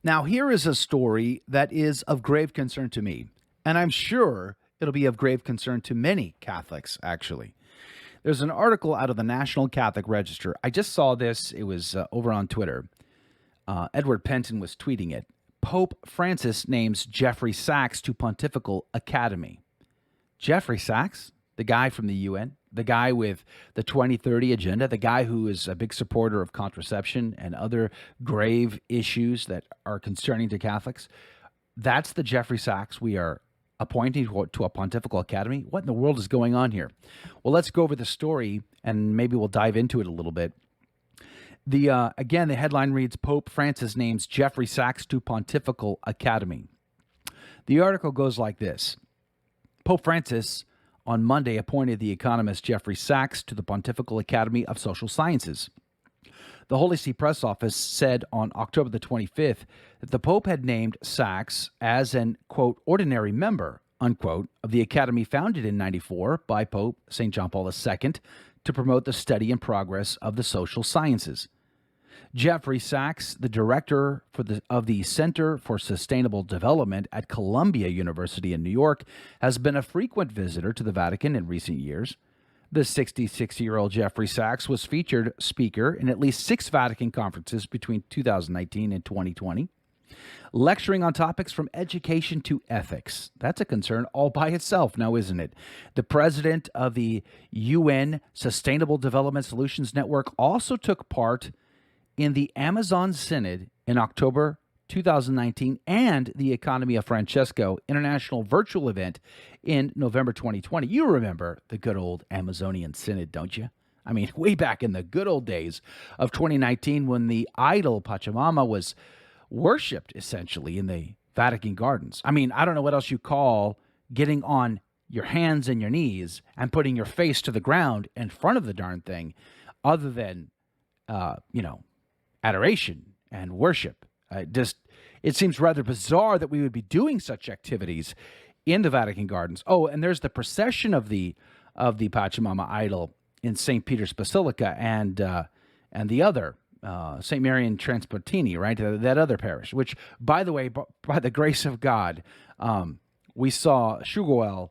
Now, here is a story that is of grave concern to me, and I'm sure it'll be of grave concern to many Catholics, actually. There's an article out of the National Catholic Register. I just saw this, it was over on Twitter. Edward Penton was tweeting it. Pope Francis names Jeffrey Sachs to Pontifical Academy. Jeffrey Sachs, the guy from the UN, the guy with the 2030 agenda, the guy who is a big supporter of contraception and other grave issues that are concerning to Catholics. That's the Jeffrey Sachs we are appointing to a Pontifical Academy. What in the world is going on here? Well, let's go over the story and maybe we'll dive into it a little bit. Again, the headline reads, Pope Francis names Jeffrey Sachs to Pontifical Academy. The article goes like this. Pope Francis on Monday appointed the economist Jeffrey Sachs to the Pontifical Academy of Social Sciences. The Holy See Press Office said on October the 25th that the Pope had named Sachs as an, quote, ordinary member, unquote, of the Academy founded in 94 by Pope St. John Paul II to promote the study and progress of the social sciences. Jeffrey Sachs, the director of the Center for Sustainable Development at Columbia University in New York, has been a frequent visitor to the Vatican in recent years. The 66-year-old Jeffrey Sachs was featured speaker in at least 6 Vatican conferences between 2019 and 2020, lecturing on topics from education to ethics. That's a concern all by itself now, isn't it? The president of the UN Sustainable Development Solutions Network also took part in the Amazon Synod in October 2019 and the Economy of Francesco International Virtual Event in November 2020. You remember the good old Amazonian Synod, don't you? I mean, way back in the good old days of 2019 when the idol Pachamama was worshipped essentially in the Vatican gardens. I mean, I don't know what else you call getting on your hands and your knees and putting your face to the ground in front of the darn thing other than, adoration and worship. It seems rather bizarre that we would be doing such activities in the Vatican gardens. Oh, and there's the procession of the Pachamama idol in St. Peter's Basilica and the other St. Marian Transportini, right? That other parish, which, by the way, by the grace of God, we saw Shugoel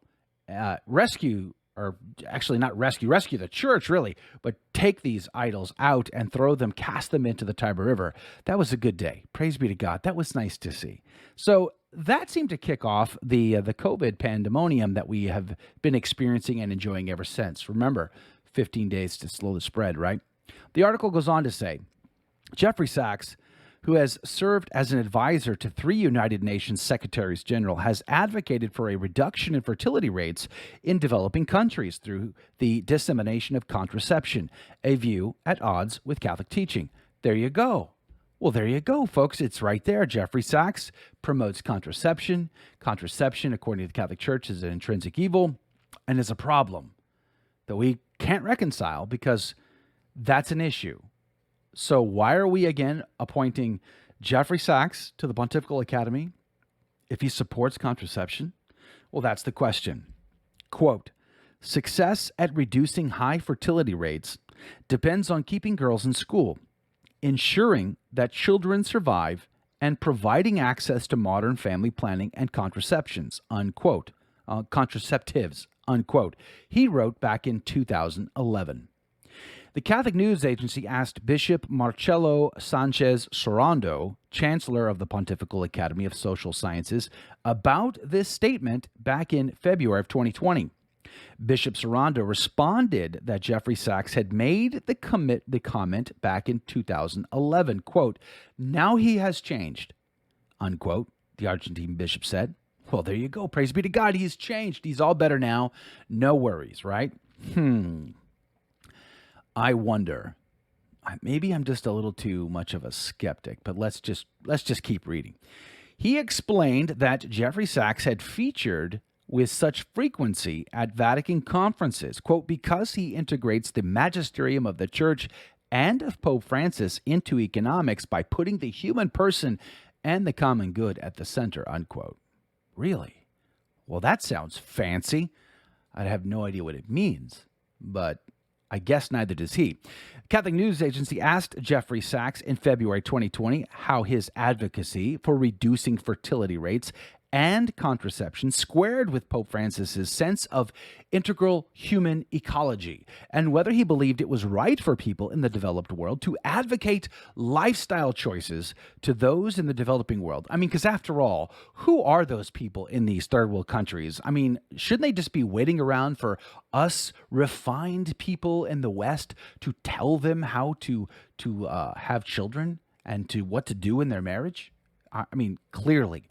rescue, or actually not rescue the church, really, but take these idols out and throw them, cast them into the Tiber River. That was a good day. Praise be to God. That was nice to see. So that seemed to kick off the COVID pandemonium that we have been experiencing and enjoying ever since. Remember, 15 days to slow the spread, right? The article goes on to say, Jeffrey Sachs, who has served as an advisor to 3 United Nations Secretaries General, has advocated for a reduction in fertility rates in developing countries through the dissemination of contraception, a view at odds with Catholic teaching. There you go. Well, there you go, folks. It's right there. Jeffrey Sachs promotes contraception. Contraception, according to the Catholic Church, is an intrinsic evil and is a problem that we can't reconcile because that's an issue. So why are we again appointing Jeffrey Sachs to the Pontifical Academy if he supports contraception? Well, that's the question. Quote, success at reducing high fertility rates depends on keeping girls in school, ensuring that children survive, and providing access to modern family planning and contraceptions, unquote, contraceptives, unquote. He wrote back in 2011. The Catholic News Agency asked Bishop Marcelo Sanchez Sorondo, Chancellor of the Pontifical Academy of Social Sciences, about this statement back in February of 2020. Bishop Sorondo responded that Jeffrey Sachs had made the comment back in 2011. Quote, now he has changed, unquote, the Argentine bishop said. Well, there you go. Praise be to God. He's changed. He's all better now. No worries, right? I wonder, maybe I'm just a little too much of a skeptic, but let's just keep reading. He explained that Jeffrey Sachs had featured with such frequency at Vatican conferences, quote, because he integrates the magisterium of the Church and of Pope Francis into economics by putting the human person and the common good at the center, unquote. Really? Well, that sounds fancy. I have no idea what it means, but I guess neither does he. Catholic News Agency asked Jeffrey Sachs in February 2020 how his advocacy for reducing fertility rates and contraception squared with Pope Francis's sense of integral human ecology, and whether he believed it was right for people in the developed world to advocate lifestyle choices to those in the developing world. I mean, because after all, who are those people in these third world countries? I mean, shouldn't they just be waiting around for us refined people in the West to tell them how to have children and to what to do in their marriage? I mean, clearly,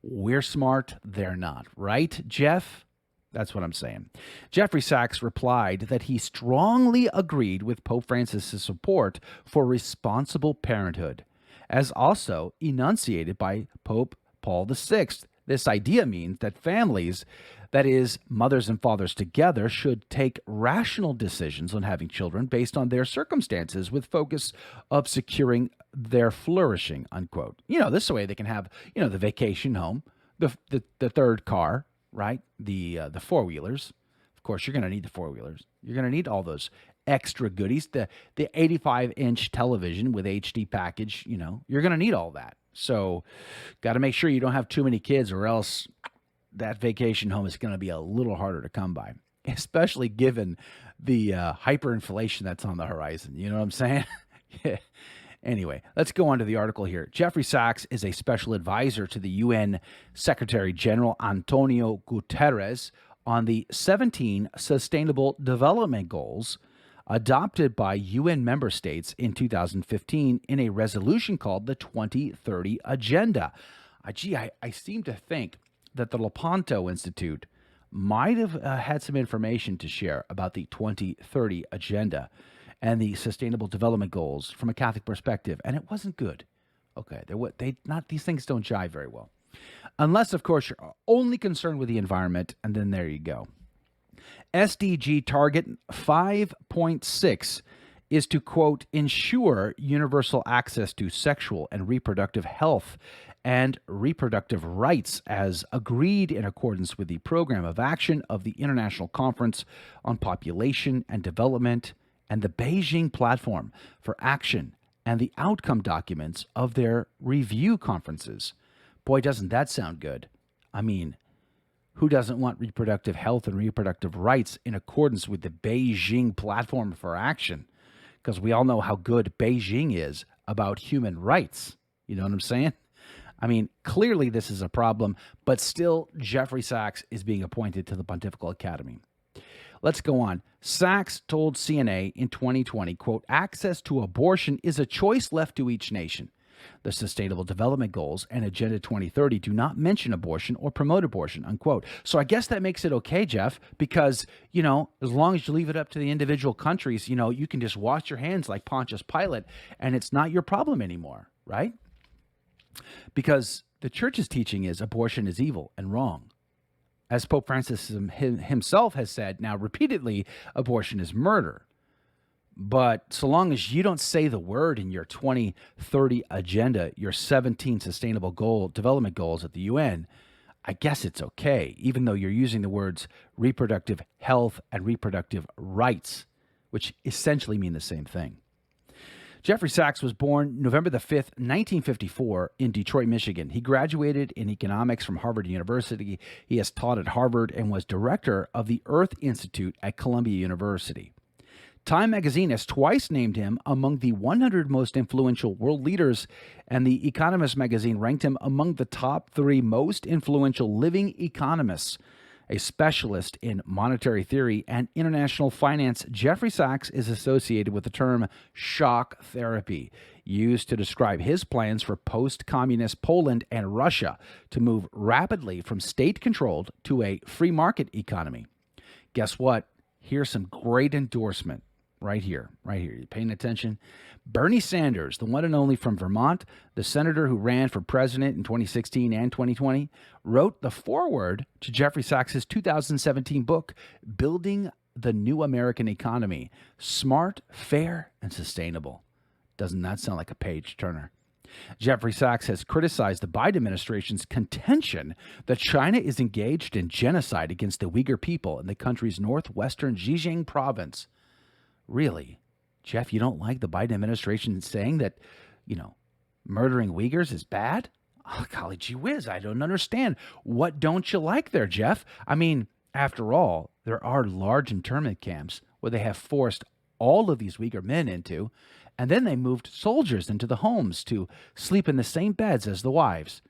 we're smart, they're not, right, Jeff? That's what I'm saying. Jeffrey Sachs replied that he strongly agreed with Pope Francis's support for responsible parenthood, as also enunciated by Pope Paul VI. This idea means that families, that is, mothers and fathers together, should take rational decisions on having children based on their circumstances with focus of securing their flourishing, unquote. This way they can have, the vacation home, the third car, right? The four-wheelers. Of course, you're going to need the four-wheelers. You're going to need all those extra goodies. The 85-inch television with HD package, you're going to need all that. So got to make sure you don't have too many kids, or else that vacation home is going to be a little harder to come by, especially given the hyperinflation that's on the horizon. You know what I'm saying? Yeah. Anyway, let's go on to the article here. Jeffrey Sachs is a special advisor to the UN Secretary General Antonio Guterres on the 17 Sustainable Development Goals adopted by UN member states in 2015 in a resolution called the 2030 Agenda. I seem to think that the Lepanto Institute might have had some information to share about the 2030 Agenda and the Sustainable Development Goals from a Catholic perspective, and it wasn't good. Okay, these things don't jive very well. Unless, of course, you're only concerned with the environment, and then there you go. SDG target 5.6 is to, quote, ensure universal access to sexual and reproductive health and reproductive rights as agreed in accordance with the Program of Action of the International Conference on Population and Development and the Beijing Platform for Action and the outcome documents of their review conferences. Boy, doesn't that sound good. I mean, who doesn't want reproductive health and reproductive rights in accordance with the Beijing Platform for Action? Because we all know how good Beijing is about human rights. You know what I'm saying? I mean, clearly this is a problem, but still Jeffrey Sachs is being appointed to the Pontifical Academy. Let's go on. Sachs told CNA in 2020, quote, access to abortion is a choice left to each nation. The Sustainable Development Goals and Agenda 2030 do not mention abortion or promote abortion, unquote. So I guess that makes it okay, Jeff, because, as long as you leave it up to the individual countries, you can just wash your hands like Pontius Pilate, and it's not your problem anymore, right? Because the church's teaching is abortion is evil and wrong. As Pope Francis himself has said now repeatedly, abortion is murder. But so long as you don't say the word in your 2030 agenda, your 17 sustainable development goals at the UN, I guess it's okay, even though you're using the words reproductive health and reproductive rights, which essentially mean the same thing. Jeffrey Sachs was born November the 5th, 1954, in Detroit, Michigan. He graduated in economics from Harvard University. He has taught at Harvard and was director of the Earth Institute at Columbia University. Time magazine has twice named him among the 100 most influential world leaders, and The Economist magazine ranked him among the top 3 most influential living economists. A specialist in monetary theory and international finance, Jeffrey Sachs is associated with the term shock therapy, used to describe his plans for post-communist Poland and Russia to move rapidly from state-controlled to a free market economy. Guess what? Here's some great endorsement. Right here. You paying attention? Bernie Sanders, the one and only from Vermont, the senator who ran for president in 2016 and 2020, wrote the foreword to Jeffrey Sachs' 2017 book, Building the New American Economy, Smart, Fair, and Sustainable. Doesn't that sound like a page turner? Jeffrey Sachs has criticized the Biden administration's contention that China is engaged in genocide against the Uyghur people in the country's northwestern Xinjiang province. Really? Jeff, you don't like the Biden administration saying that, you know, murdering Uyghurs is bad? Oh, golly gee whiz, I don't understand. What don't you like there, Jeff? I mean, after all, there are large internment camps where they have forced all of these Uyghur men into, and then they moved soldiers into the homes to sleep in the same beds as the wives.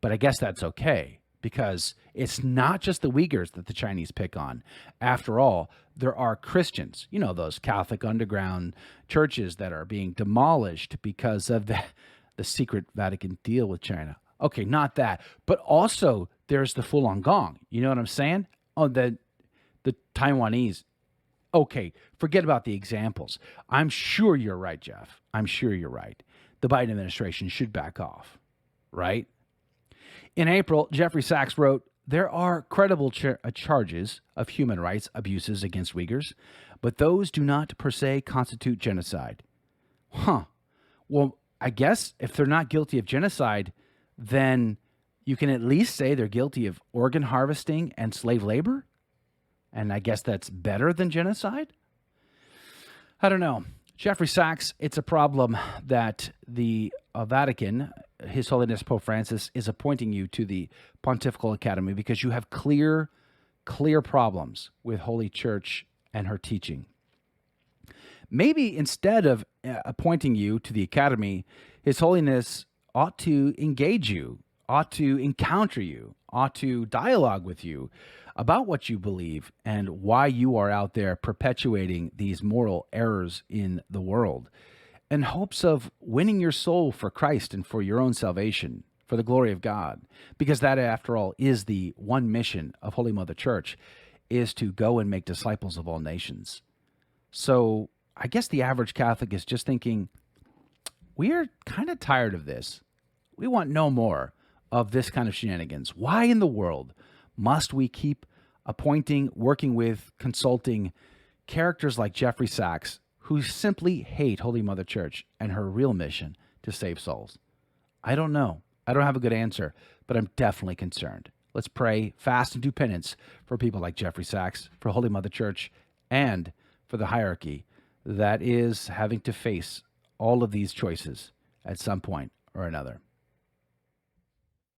But I guess that's okay because it's not just the Uyghurs that the Chinese pick on. After all, there are Christians, those Catholic underground churches that are being demolished because of the secret Vatican deal with China. Okay, not that. But also there's the Falun Gong. You know what I'm saying? Oh, the Taiwanese. Okay, forget about the examples. I'm sure you're right, Jeff. I'm sure you're right. The Biden administration should back off, right? In April, Jeffrey Sachs wrote, there are credible charges of human rights abuses against Uyghurs, but those do not per se constitute genocide. Huh. Well, I guess if they're not guilty of genocide, then you can at least say they're guilty of organ harvesting and slave labor? And I guess that's better than genocide? I don't know. Jeffrey Sachs, it's a problem that the Vatican, His Holiness Pope Francis, is appointing you to the Pontifical Academy because you have clear problems with Holy Church and her teaching. Maybe instead of appointing you to the Academy, His Holiness ought to engage you, ought to encounter you, ought to dialogue with you about what you believe and why you are out there perpetuating these moral errors in the world in hopes of winning your soul for Christ and for your own salvation, for the glory of God. Because that, after all, is the one mission of Holy Mother Church, is to go and make disciples of all nations. So I guess the average Catholic is just thinking, we are kind of tired of this. We want no more of this kind of shenanigans. Why in the world must we keep appointing, working with, consulting characters like Jeffrey Sachs, who simply hate Holy Mother Church and her real mission to save souls? I don't know. I don't have a good answer, but I'm definitely concerned. Let's pray, fast, and do penance for people like Jeffrey Sachs, for Holy Mother Church, and for the hierarchy that is having to face all of these choices at some point or another.